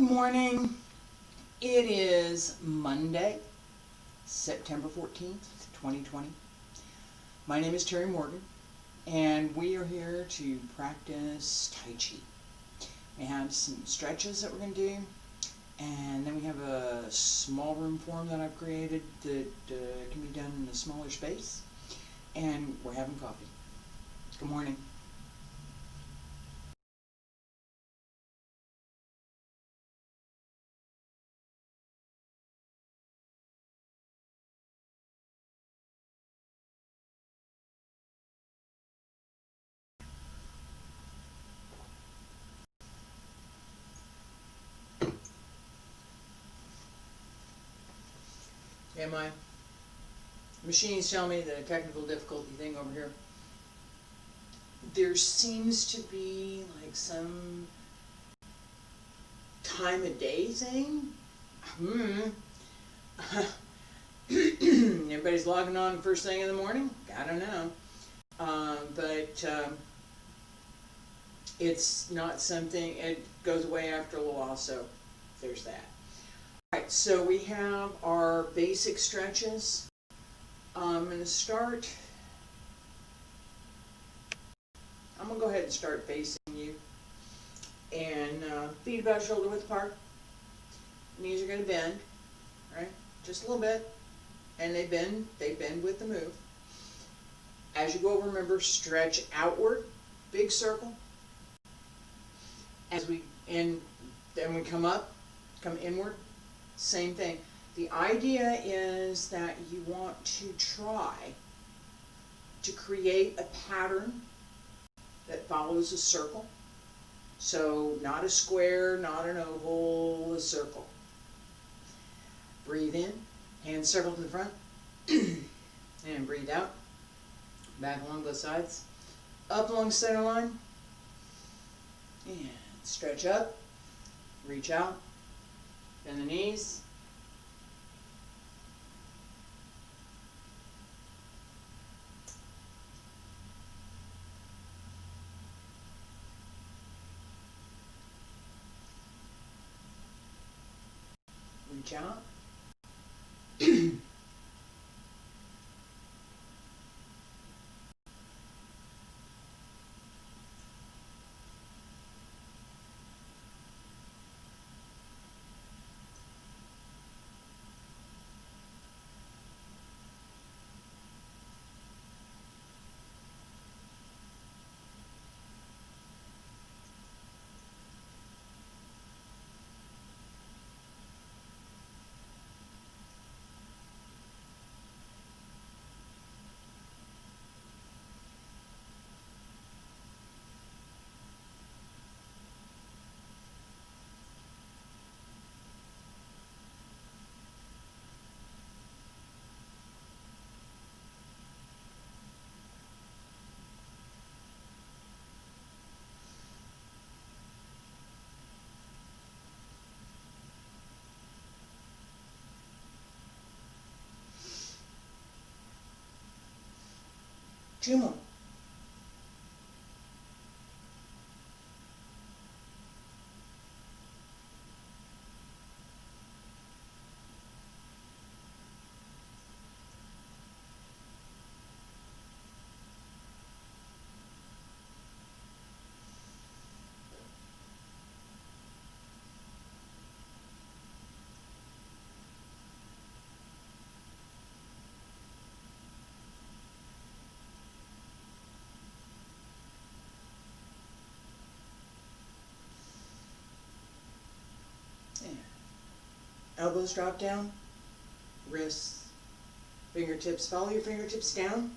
morning. It is Monday, September 14th, 2020. My name is Terry Morgan, and we are here to practice Taiji. We have some stretches that we're going to do, and then we have a small room form that I've created that can be done in a smaller space, and we're having coffee. Good morning. Yeah, my machine's telling me the technical difficulty thing over here. There seems to be like some time of day thing. Everybody's logging on first thing in the morning? I don't know. But it's not something, it goes away after a little while, so there's that. Alright, so we have our basic stretches. I'm going to go ahead and start facing you. And feet about shoulder width apart. Knees are going to bend, right? Just a little bit. And they bend with the move. As you go, remember, stretch outward, big circle. And then we come up, come inward. Same thing. The idea is that you want to try to create a pattern that follows a circle. So not a square, not an oval, a circle. Breathe in, hands circle to the front, and breathe out. Back along both sides. Up along center line, and stretch up, reach out. Bend the knees. Reach out. Two more. Elbows drop down, wrists, fingertips, follow your fingertips down.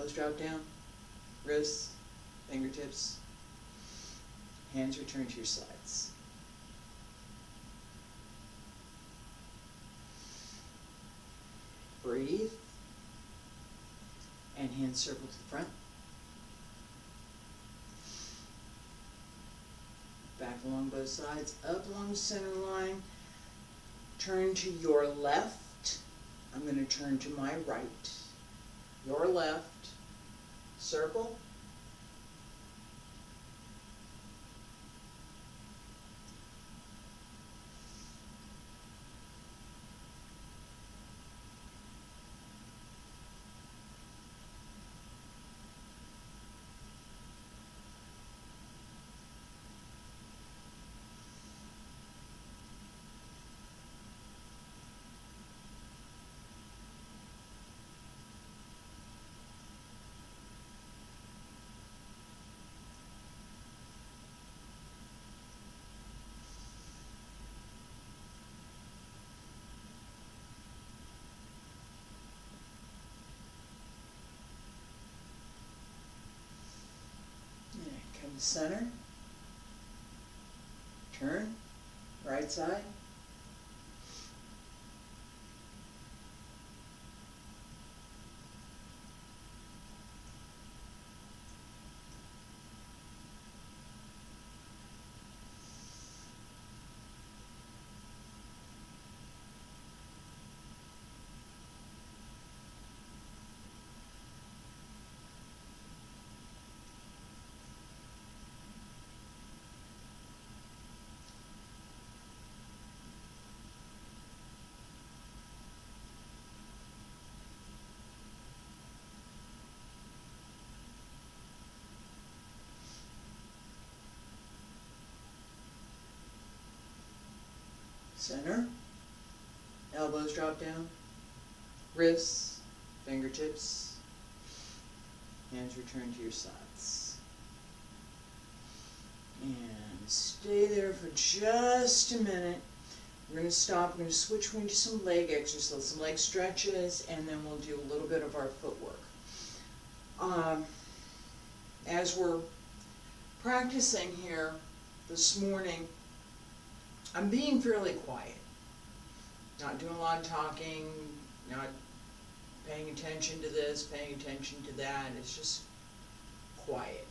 Elbows drop down. Wrists, fingertips. Hands return to your sides. Breathe. And hands circle to the front. Back along both sides, up along the center line. Turn to your left. I'm going to turn to my right. Your left. Circle. Come to center. Turn. Right side. Center. Elbows drop down. Wrists, fingertips. Hands return to your sides. And stay there for just a minute. We're going to stop. We're going to switch. We're going to do some leg exercises, some leg stretches, and then we'll do a little bit of our footwork. As we're practicing here this morning, I'm being fairly quiet. Not doing a lot of talking, not paying attention to this, paying attention to that. It's just quiet.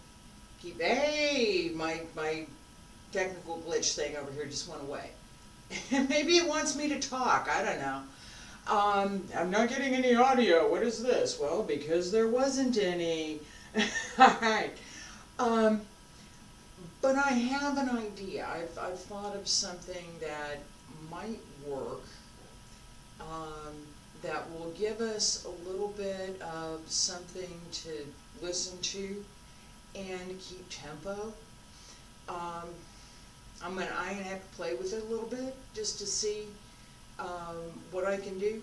Hey, my technical glitch thing over here just went away. Maybe it wants me to talk. I don't know. I'm not getting any audio. What is this? Well, because there wasn't any. All right. But I have an idea. I've thought of something that might work, that will give us a little bit of something to listen to and keep tempo. I'm gonna have to play with it a little bit just to see what I can do.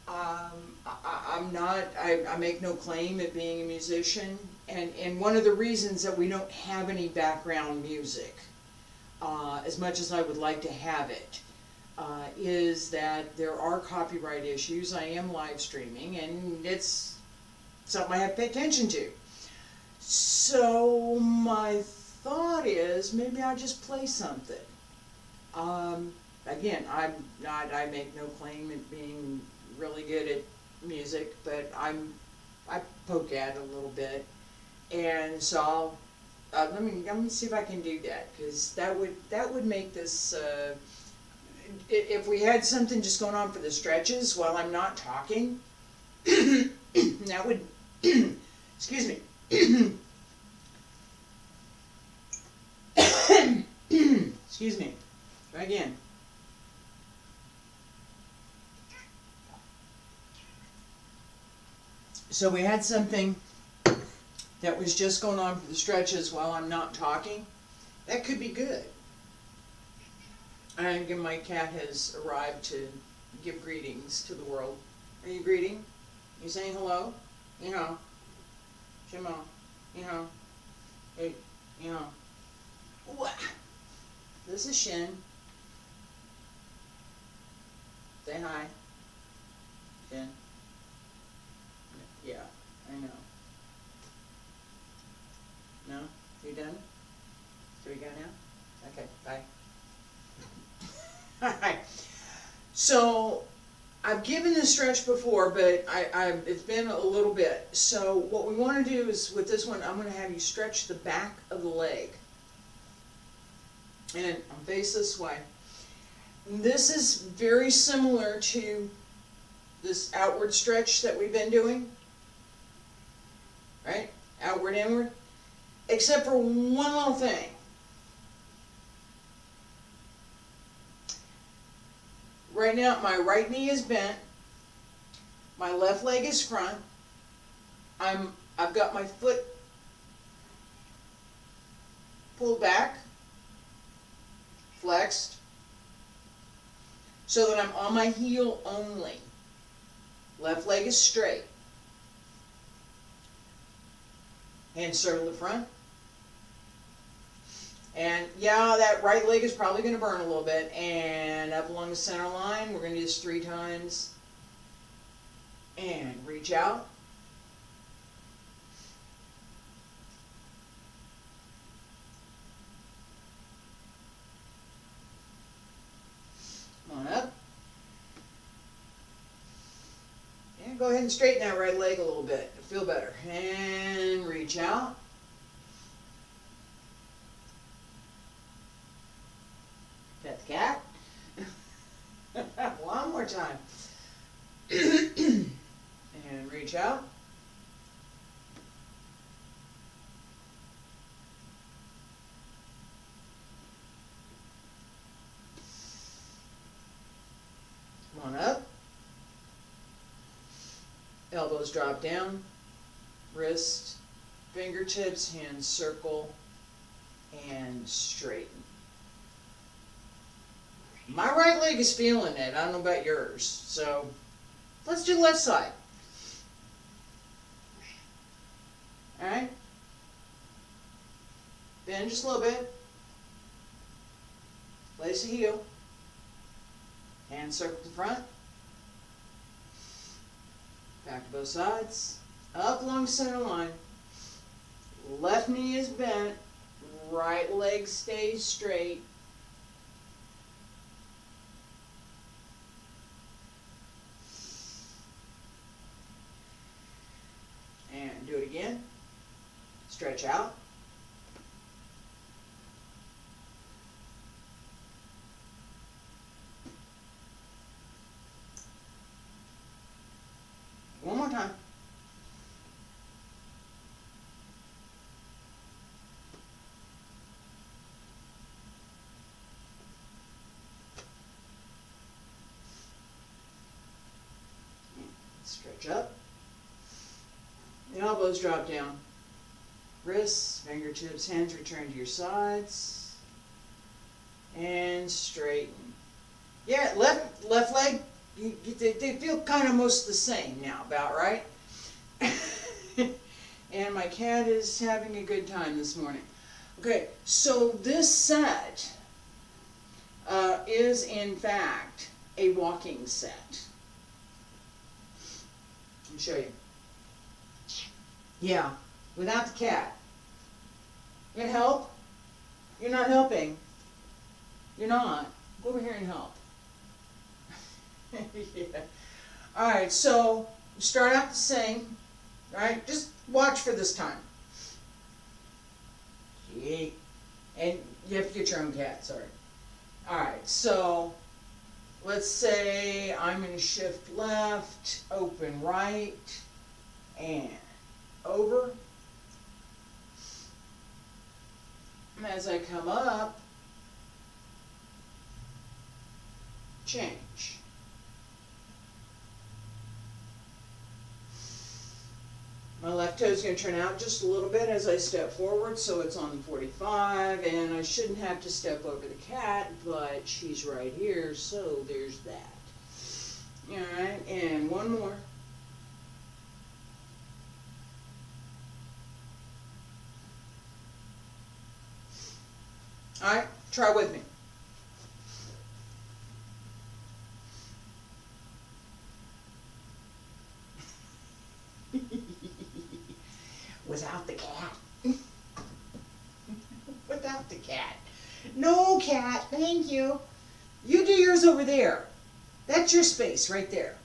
I make no claim at being a musician, and one of the reasons that we don't have any background music, as much as I would like to have it, is that there are copyright issues. I am live streaming, and it's something I have to pay attention to. So my thought is maybe I'll just play something. Again, I make no claim at being really good at music, but I poke at it a little bit, and so let me see if I can do that, because that would make this. If we had something just going on for the stretches while I'm not talking, that would. Excuse me. Excuse me. Try again. So we had something that was just going on for the stretches while I'm not talking. That could be good. And again, my cat has arrived to give greetings to the world. Are you greeting? You saying hello? You know. Shimo. You know. Hey. You know. What? This is Shin. Say hi. Shin. Yeah, I know. done? There you go now? Okay, bye. Alright, so I've given this stretch before, but it's been a little bit. So what we want to do is, with this one, I'm going to have you stretch the back of the leg. And I'll face this way. This is very similar to this outward stretch that we've been doing. Right? Outward, inward. Except for one little thing. Right now, my right knee is bent. My left leg is front. I've got my foot pulled back, flexed, so that I'm on my heel only. Left leg is straight. Hands circle the front. And yeah, that right leg is probably going to burn a little bit. And up along the center line, we're going to do this 3 times. And reach out. Come on up. And go ahead and straighten that right leg a little bit. Feel better. And reach out. Pet the cat. One more time. And reach out. Come on up. Elbows drop down. Wrist, fingertips, hands circle, and straighten. My right leg is feeling it. I don't know about yours. So let's do the left side. Alright? Bend just a little bit. Place the heel. Hand circle to front. Back to both sides. Up along the center line. Left knee is bent. Right leg stays straight. And do it again. Stretch out. One more time. Stretch up. The elbows drop down. Wrists, fingertips, hands return to your sides. And straighten. Yeah, left leg, they feel kind of most the same now, about right? And my cat is having a good time this morning. Okay, so this set is in fact a walking set. Let me show you. Yeah, without the cat. You gonna help? You're not helping. You're not. Go over here and help. Yeah. Alright, so start out the same. Alright, just watch for this time. Gee. And you have to get your own cat, sorry. Alright, so let's say I'm going to shift left, open right, and over. And as I come up, change. My left toe is going to turn out just a little bit as I step forward, so it's on the 45, and I shouldn't have to step over the cat, but she's right here, so there's that. Alright, and one more. Alright, try with me. Without the cat. about the cat. No, cat, thank you. You do yours over there. That's your space right there.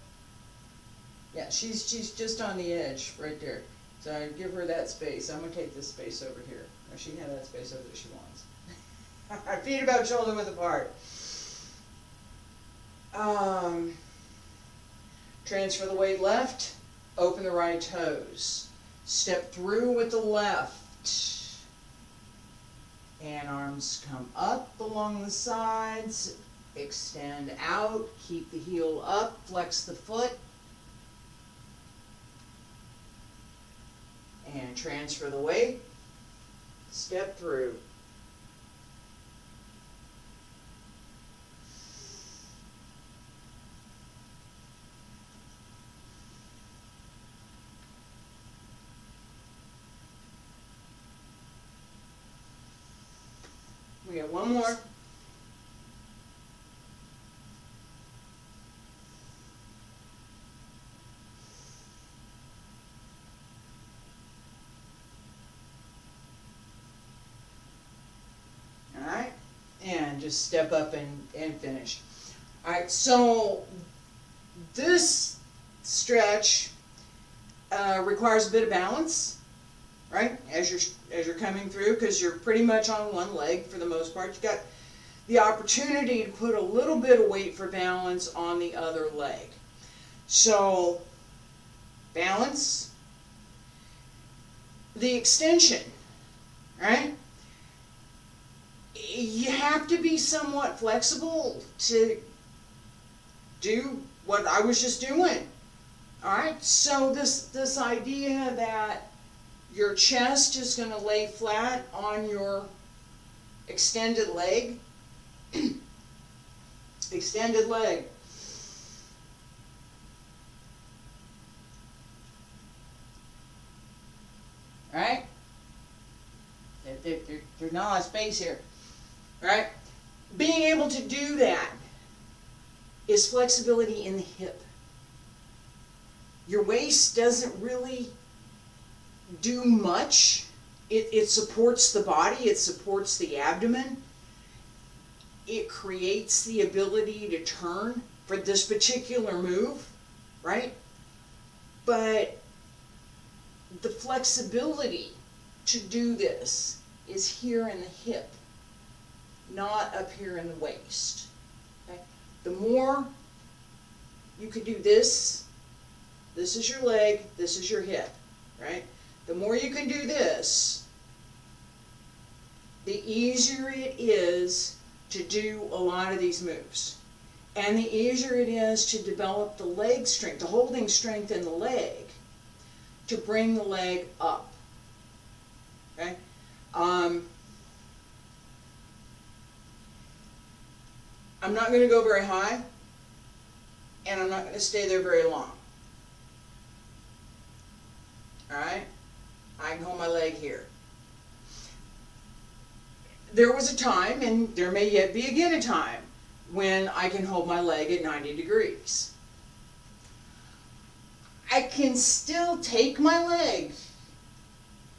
Yeah, she's just on the edge right there. So I give her that space. I'm going to take this space over here. Or she can have that space over there she wants. Feet about shoulder width apart. Transfer the weight left. Open the right toes. Step through with the left. And arms come up along the sides. Extend out. Keep the heel up. Flex the foot. And transfer the weight. Step through. We got one more. Alright, and just step up and finish. Alright, so this stretch requires a bit of balance, right? As you're coming through, because you're pretty much on one leg for the most part. You've got the opportunity to put a little bit of weight for balance on the other leg. So, balance, the extension, right? You have to be somewhat flexible to do what I was just doing. Alright, so this idea that your chest is going to lay flat on your extended leg. Extended leg. Alright? There's not a lot of space here. Right? Being able to do that is flexibility in the hip. Your waist doesn't really do much. It supports the body, it supports the abdomen. It creates the ability to turn for this particular move, right? But the flexibility to do this is here in the hip, not up here in the waist. Okay? The more you can do this is your leg, this is your hip, right? The more you can do this, the easier it is to do a lot of these moves. And the easier it is to develop the leg strength, the holding strength in the leg, to bring the leg up. Okay? I'm not going to go very high, and I'm not going to stay there very long. Alright? I can hold my leg here. There was a time, and there may yet be again a time, when I can hold my leg at 90 degrees. I can still take my leg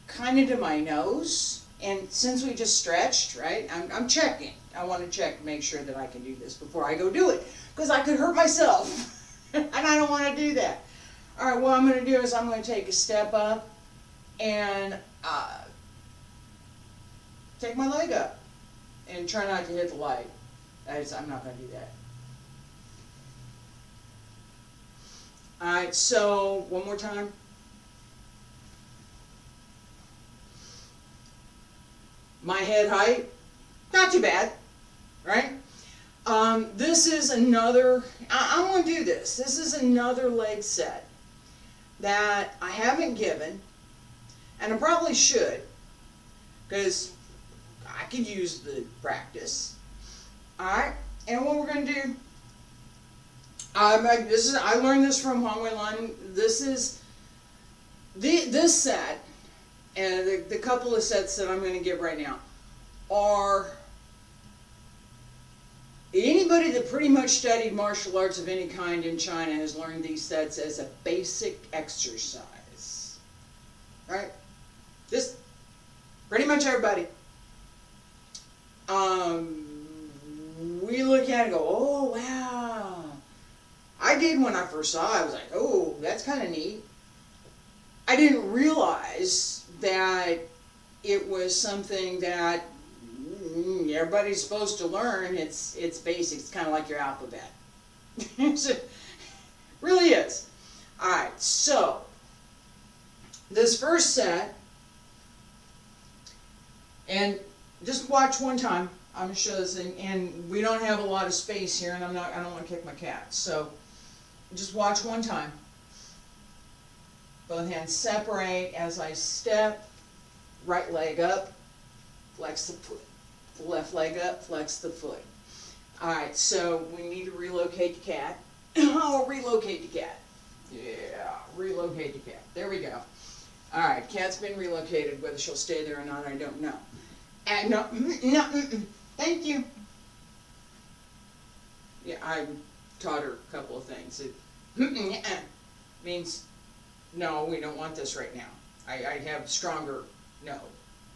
kind of to my nose, and since we just stretched, right, I'm checking. I want to check to make sure that I can do this before I go do it, because I could hurt myself, and I don't want to do that. Alright, what I'm going to do is I'm going to take a step up and take my leg up and try not to hit the light. I'm not going to do that. Alright, so one more time. My head height, not too bad, right? This is another, I'm going to do this. This is another leg set that I haven't given, and I probably should, because I could use the practice. Alright, and what we're going to do, I learned this from Huang Wei Lun. This is, this set, and the couple of sets that I'm going to give right now, are, anybody that pretty much studied martial arts of any kind in China has learned these sets as a basic exercise. Right? Just pretty much everybody. we look at it and go, oh, wow. I did when I first saw it. I was like, oh, that's kind of neat. I didn't realize that it was something that everybody's supposed to learn. It's basic. It's kind of like your alphabet. It really is. All right, so this first set, and just watch one time. I'm gonna show this thing, and we don't have a lot of space here, and I don't want to kick my cat. So just watch one time. Both hands separate as I step. Right leg up, flex the foot. Left leg up, flex the foot. All right, so we need to relocate the cat. Oh, relocate the cat. Yeah, relocate the cat. There we go. All right, cat's been relocated. Whether she'll stay there or not, I don't know. And no, thank you. Yeah, I taught her a couple of things. It means, no, we don't want this right now. I have stronger no,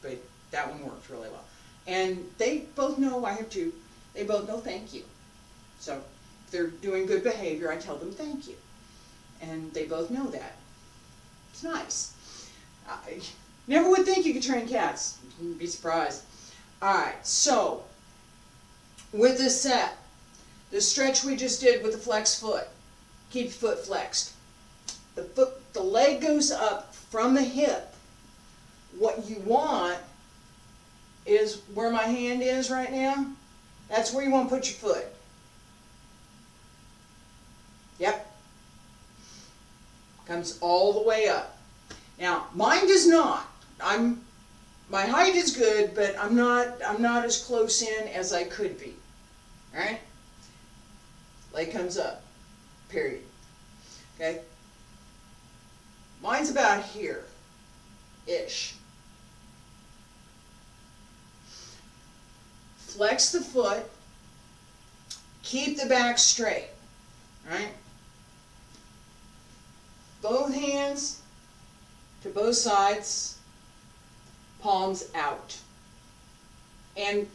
but that one worked really well. And they both know I have two. They both know thank you. So if they're doing good behavior, I tell them thank you. And they both know that. It's nice. I never would think you could train cats. You'd be surprised. Alright, so with this set, the stretch we just did with the flexed foot, keep your foot flexed. The leg goes up from the hip. What you want is where my hand is right now. That's where you want to put your foot. Yep. Comes all the way up. Now, mine does not. My height is good, but I'm not as close in as I could be. All right? Leg comes up. Period. Okay? Mine's about here ish. Flex the foot, keep the back straight, right? Both hands to both sides, palms out. And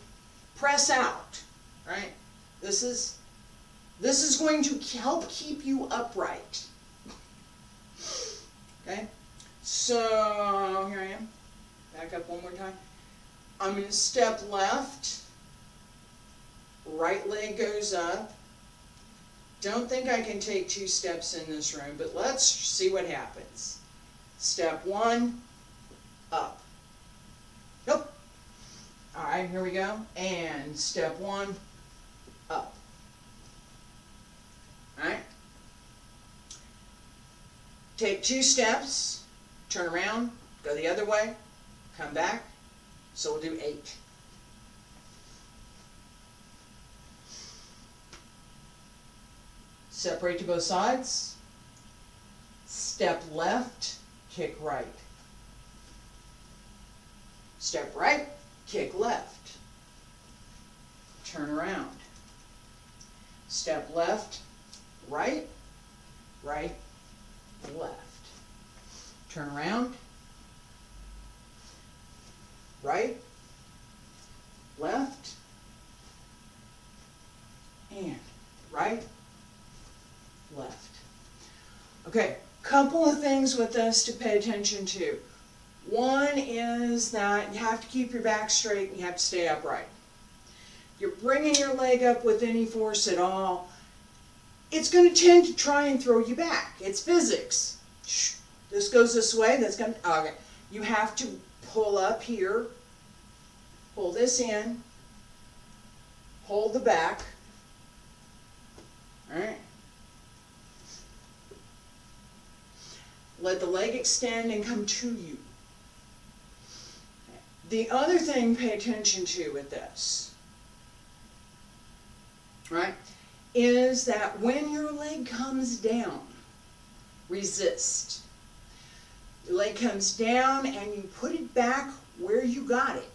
press out, right? This is going to help keep you upright. Okay? So, here I am. Back up one more time. I'm going to step left. Right leg goes up. Don't think I can take 2 steps in this room, but let's see what happens. Step 1, up. Nope. All right, here we go. And step 1, up. All right. Take 2 steps, turn around, go the other way, come back. So we'll do 8. Separate to both sides. Step left, kick right. Step right, kick left. Turn around. Step left, right, right, left. Turn around. Right, left, and right, left. Okay, couple of things with this to pay attention to. One is that you have to keep your back straight and you have to stay upright. You're bringing your leg up with any force at all, it's going to tend to try and throw you back. It's physics. This goes this way, that's going to, okay. You have to pull up here, pull this in, hold the back, all right. Let the leg extend and come to you. The other thing pay attention to with this, right, is that when your leg comes down, resist. Your leg comes down and you put it back where you got it.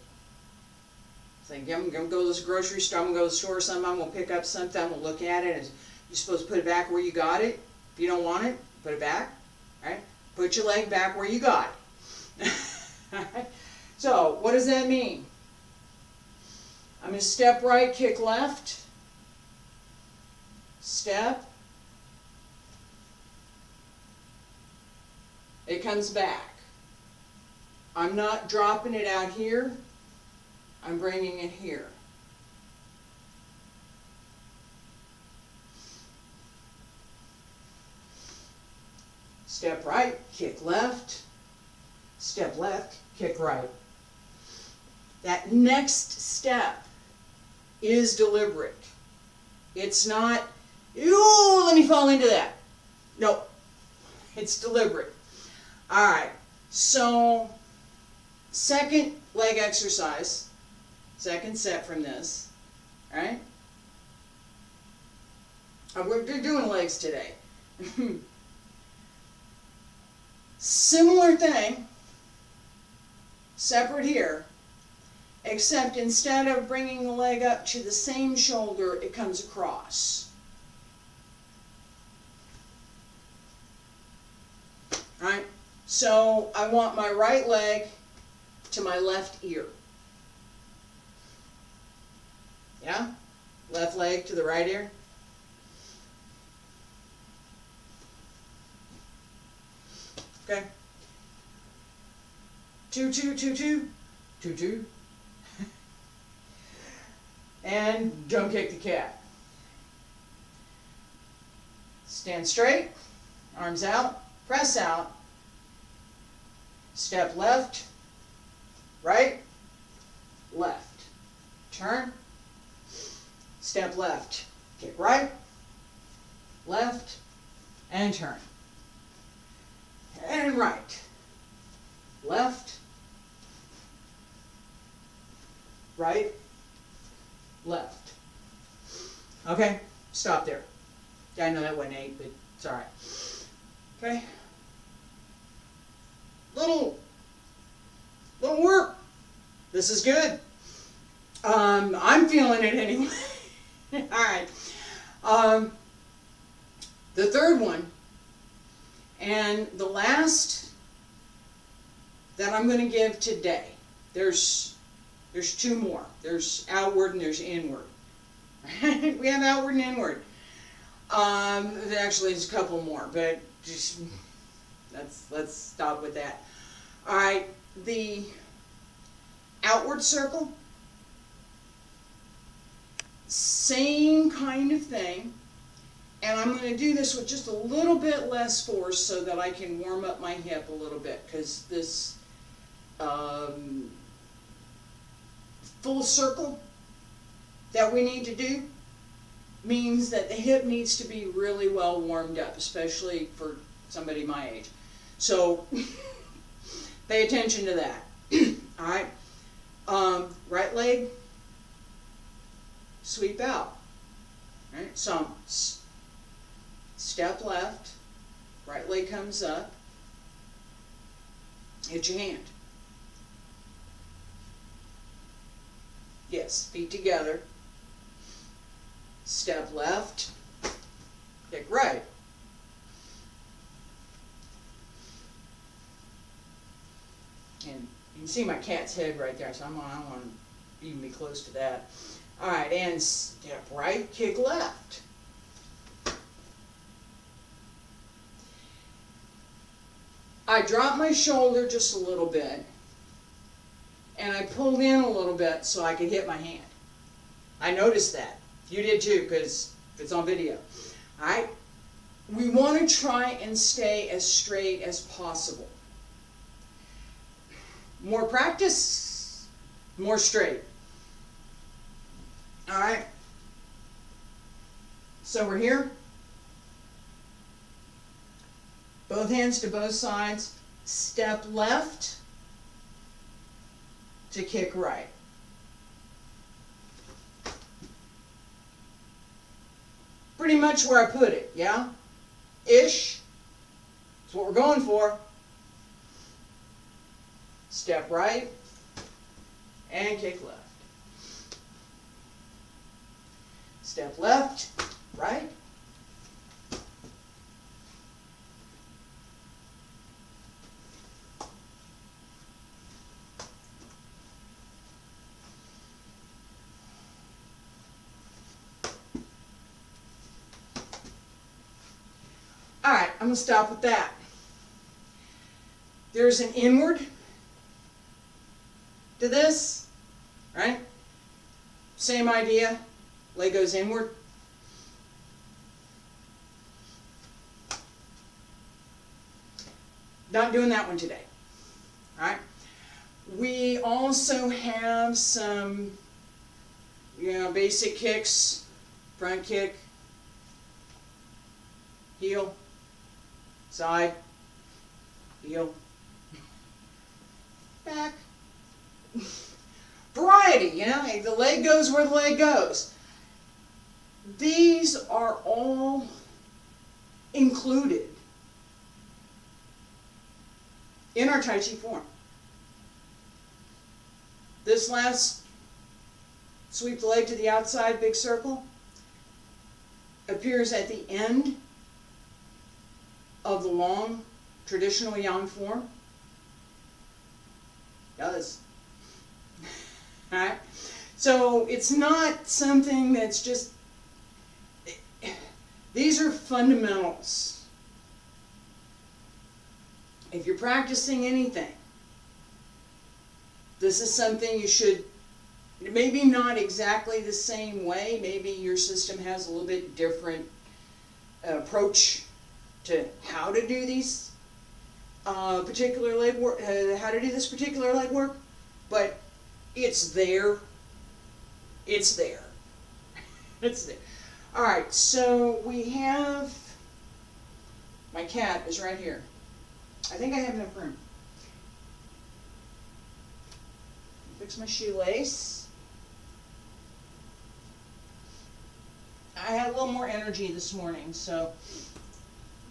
Think, I'm going to go to this grocery store, I'm going to go to the store or something, I'm going to pick up something, I'm going to look at it, and you're supposed to put it back where you got it. If you don't want it, put it back, right? Put your leg back where you got it. So, what does that mean? I'm going to step right, kick left, step, it comes back. I'm not dropping it out here, I'm bringing it here. Step right, kick left, step left, kick right. That next step is deliberate. It's not, ooh, let me fall into that. No, it's deliberate. All right, so second leg exercise, second set from this, all right? We're doing legs today. Similar thing, separate here, except instead of bringing the leg up to the same shoulder, it comes across. All right, so I want my right leg to my left ear. Yeah? Left leg to the right ear. Okay. 2, 2, 2, 2, 2, 2. And don't kick the cat. Stand straight, arms out, press out, step left, right, left, turn, step left, kick right, left, and turn. And right, left, right, left. Okay, stop there. I know that wasn't 8, but it's all right. Okay. Little work. This is good. I'm feeling it anyway. All right. The third one, and the last that I'm going to give today. There's 2 more. There's outward and there's inward. We have outward and inward. Actually, there's a couple more, but just let's stop with that. All right, the outward circle, same kind of thing, and I'm going to do this with just a little bit less force so that I can warm up my hip a little bit, because this full circle that we need to do means that the hip needs to be really well warmed up, especially for somebody my age. So pay attention to that. All right. Right leg, sweep out. All right. So step left, right leg comes up, hit your hand. Yes, feet together. Step left, kick right. And you can see my cat's head right there, so I don't want to even be close to that. All right, and step right, kick left. I dropped my shoulder just a little bit, and I pulled in a little bit so I could hit my hand. I noticed that. You did too, because it's on video. All right? We want to try and stay as straight as possible. More practice, more straight. All right? So we're here. Both hands to both sides. Step left to kick right. Pretty much where I put it, yeah? Ish. That's what we're going for. Step right and kick left. Step left, right. All right, I'm going to stop with that. There's an inward to this, right? Same idea. Leg goes inward. Not doing that one today. All right. We also have some, basic kicks. Front kick, heel, side, heel, back. Variety, the leg goes where the leg goes. These are all included in our Tai Chi form. This last sweep the leg to the outside, big circle, appears at the end of the long traditional Yang form. Does. Alright? So it's not something that's just, these are fundamentals. If you're practicing anything, this is something you should, maybe not exactly the same way, maybe your system has a little bit different approach to how to do these particular leg work, how to do this particular leg work, but it's there. It's there. It's there. All right, so we have, my cat is right here. I think I have enough room. Fix my shoelace. I had a little more energy this morning, so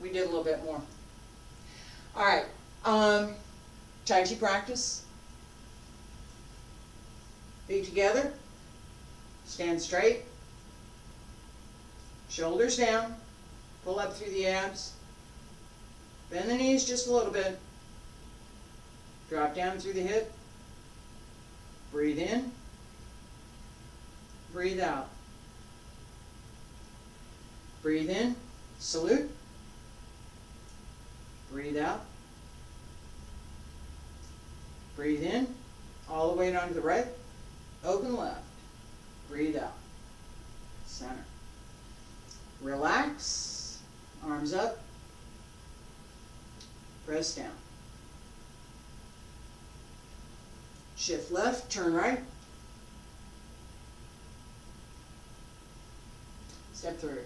we did a little bit more. All right, Tai Chi practice. Feet together, stand straight, shoulders down, pull up through the abs, bend the knees just a little bit, drop down through the hip, breathe in, breathe out. Breathe in, salute, breathe out, breathe in, all the way down to the right, open left, breathe out, center. Relax, arms up, press down. Shift left, turn right, step through.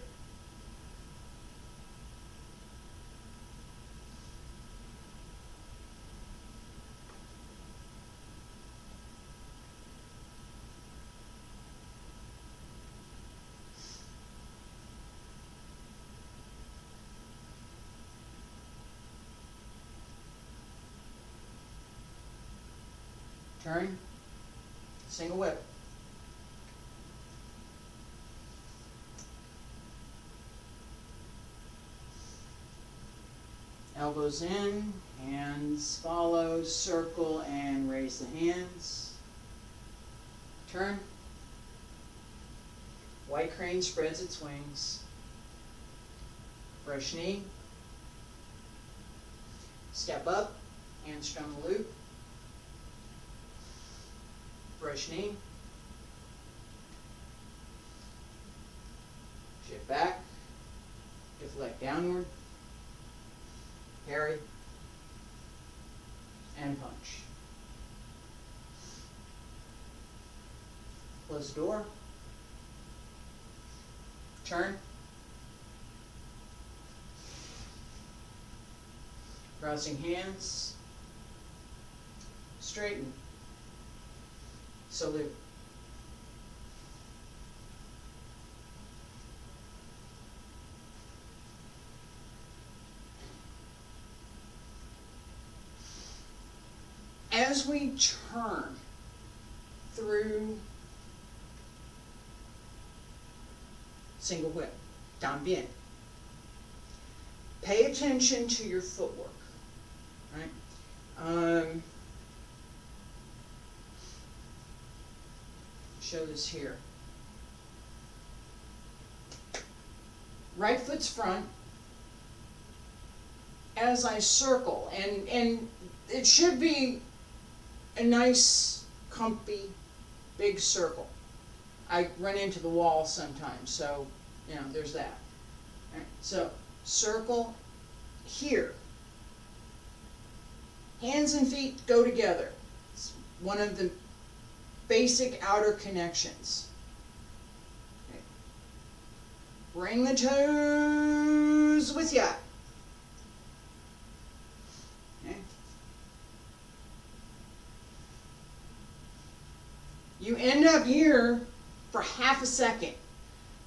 Turn, single whip. Elbows in, hands follow, circle, and raise the hands. Turn. White crane spreads its wings. Brush knee. Step up, Hands Strum The Lute. Brush knee. Shift back. Deflect downward. Parry. And punch. Close the door. Turn. Crossing hands. Straighten. Salute. As we turn through single whip, Dan Bien, pay attention to your footwork, right? Show this here. Right foot's front, as I circle, and it should be a nice, comfy, big circle. I run into the wall sometimes, so, you know, there's that. All right, so, circle here. Hands and feet go together. It's one of the basic outer connections. Okay. Bring the toes with ya. Okay. You end up here for half a second,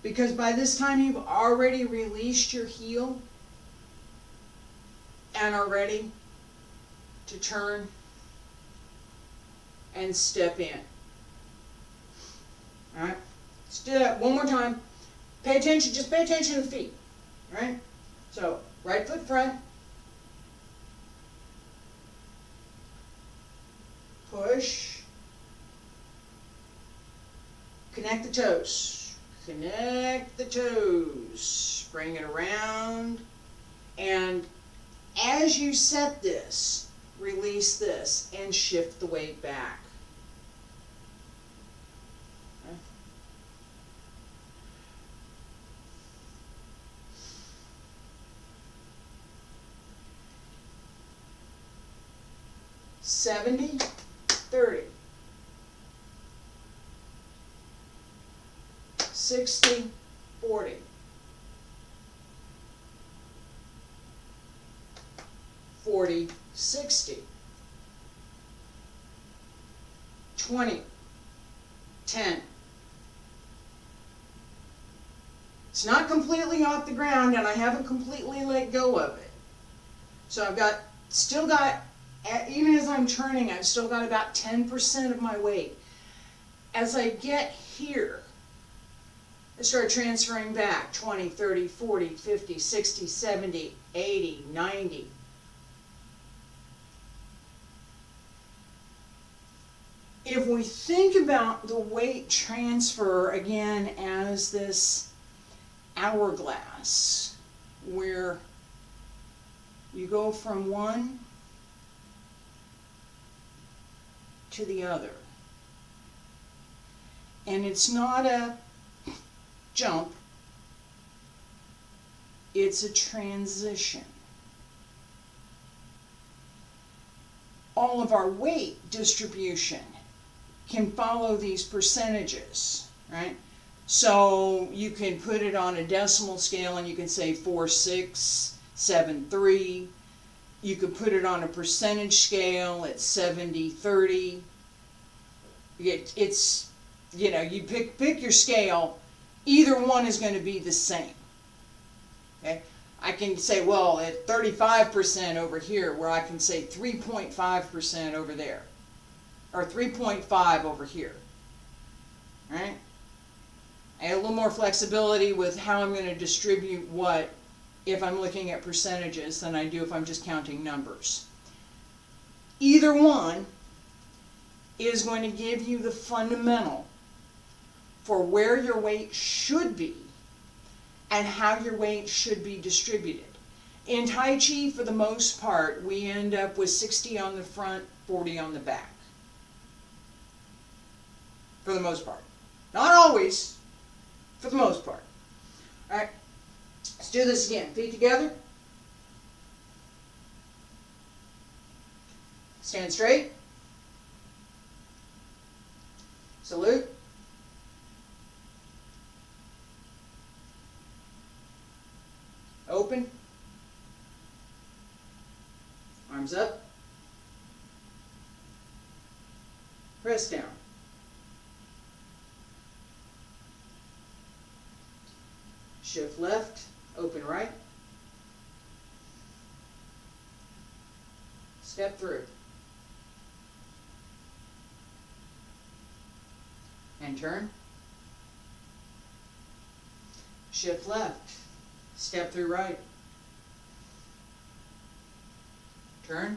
because by this time you've already released your heel and are ready to turn and step in. Alright, let's do that one more time. Pay attention, just pay attention to the feet. Alright, so right foot front, push, connect the toes, connect the toes, bring it around, and as you set this, release this and shift the weight back. Okay. 70, 30, 60, 40. 40, 60, 20, 10. It's not completely off the ground, and I haven't completely let go of it. So I've still got, even as I'm turning, I've still got about 10% of my weight. As I get here, I start transferring back 20, 30, 40, 50, 60, 70, 80, 90. If we think about the weight transfer again as this hourglass, where you go from one to the other, and it's not a jump, it's a transition. All of our weight distribution can follow these percentages, right? So you can put it on a decimal scale and you can say 4, 6, 7, 3. You could put it on a percentage scale at 70, 30. It's, you know, you pick your scale, either one is going to be the same. Okay? I can say, well, at 35% over here, where I can say 3.5% over there. Or 3.5 over here. Right? I have a little more flexibility with how I'm going to distribute what if I'm looking at percentages than I do if I'm just counting numbers. Either one is going to give you the fundamental for where your weight should be and how your weight should be distributed. In Tai Chi, for the most part, we end up with 60 on the front, 40 on the back. For the most part. Not always, for the most part. Alright, let's do this again. Feet together. Stand straight. Salute. Open. Arms up. Press down. Shift left, open right. Step through. And turn. Shift left, step through right. Turn.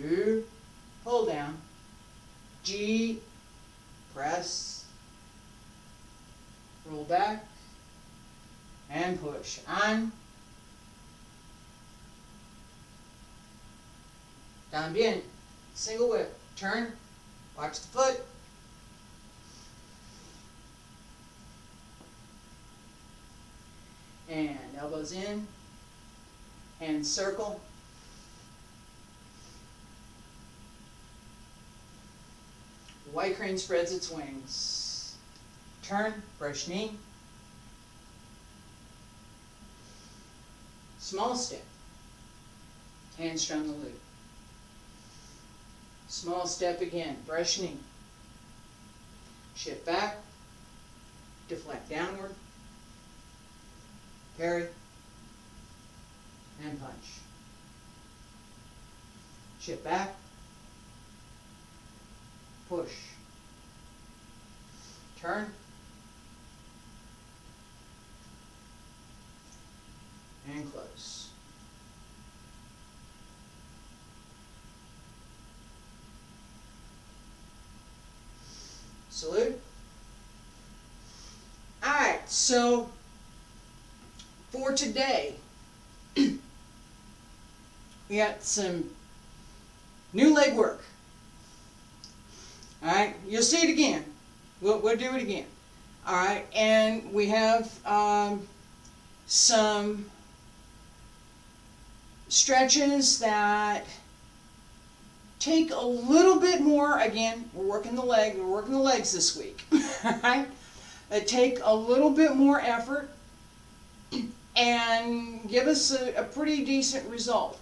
U, pull down. G, press. Roll back. and push. On. Down bien. Single whip. Turn. Watch the foot. And elbows in. And circle. White crane spreads its wings. Turn. Brush knee. Small step. Hands Strum The Lute. Small step again. Brush knee. Shift back. Deflect downward. Parry. And punch. Shift back. Push. Turn. And close. Salute. Alright, so for today, we got some new leg work. Alright, you'll see it again. We'll do it again. Alright, and we have some stretches that take a little bit more. Again, we're working the legs this week. Alright? That take a little bit more effort and give us a pretty decent result.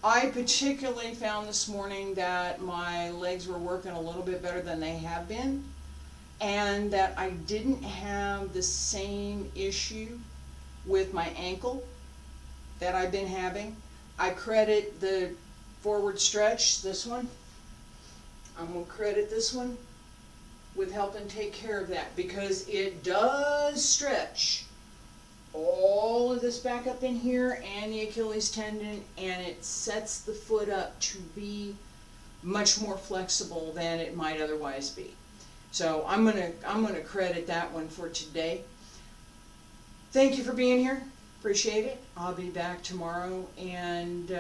I particularly found this morning that my legs were working a little bit better than they have been, and that I didn't have the same issue with my ankle that I've been having. I credit the forward stretch, this one. I'm going to credit this one with helping take care of that, because it does stretch all of this back up in here and the Achilles tendon, and it sets the foot up to be much more flexible than it might otherwise be. So I'm gonna credit that one for today. Thank you for being here. Appreciate it. I'll be back tomorrow, and